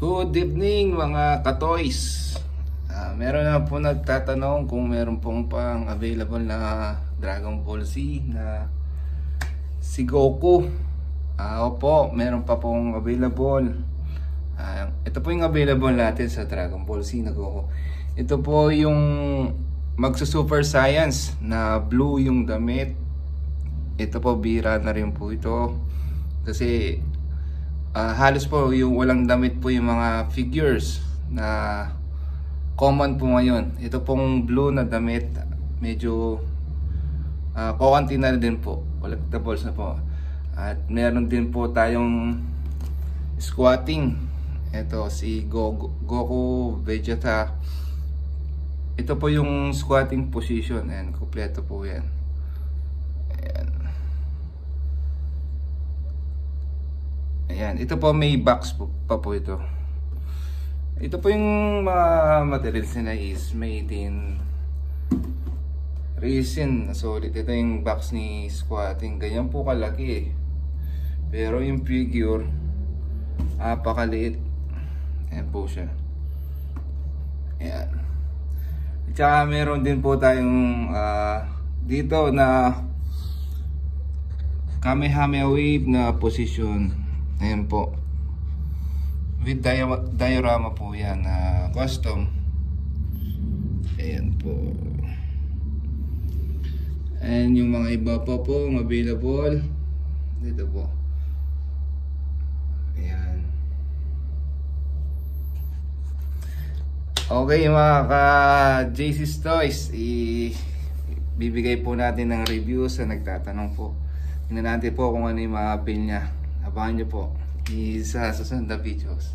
Good evening mga katoys. Meron na po nagtatanong kung meron pong pang available na Dragon Ball Z na si Goku. Opo, meron pa pong available. Ito po yung available natin sa Dragon Ball Z na Goku. Ito po yung magsa-super science na blue yung damit. Ito po bira na rin po ito. Kasi halos po yung walang damit po yung mga figures na common po ngayon. Ito pong blue na damit medyo kukunti na din po, collectibles na po. At meron din po tayong squatting. Ito si Goku Vegeta. Ito po yung squatting position, and kompleto po yan. Ayan, ito po may box pa po ito. Ito po yung mga materials na is made in resin. Solid. Ito yung box ni squatting. Ganyan po kalaki eh. Pero yung figure, napakaliit. Ayan po siya. Ayan. At saka meron din po tayong dito na Kamehameha Wave na position. Ayan po. With diorama po yan na custom. Ayan po. And yung mga iba pa po available dito po. Ayan. Okay mga ka-JC's Toys, bibigay po natin ng review sa nagtatanong po. Tingnan natin po kung ano yung mga appeal niya. Abangan nyo po sa susunod na videos.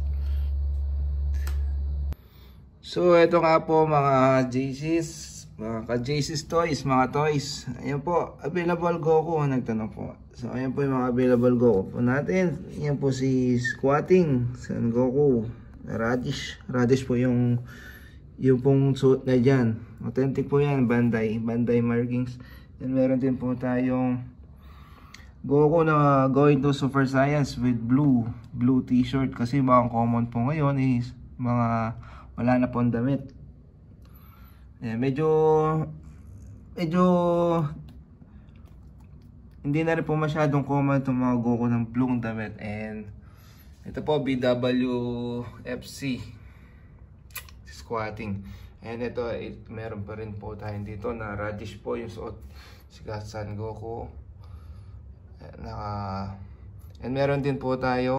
So ito nga po mga JC's, mga ka-JC's Toys, mga toys. Ayan po, available Goku, nagtanong po. So ayan po yung mga available Goku po natin. Ayan po si Squatting, Son Goku, Radish. Radish po yung pong suit na dyan. Authentic po yan, Bandai markings. And meron din po tayong Goku na going to super science with blue t-shirt, kasi mga common po ngayon is mga wala na pong damit. Medyo hindi na rin po masyadong common itong mga Goku ng blue damit. And ito po BWFC squatting. And ito meron pa rin po tayo dito na Radish po yung suot, si Son Goku. And meron din po tayo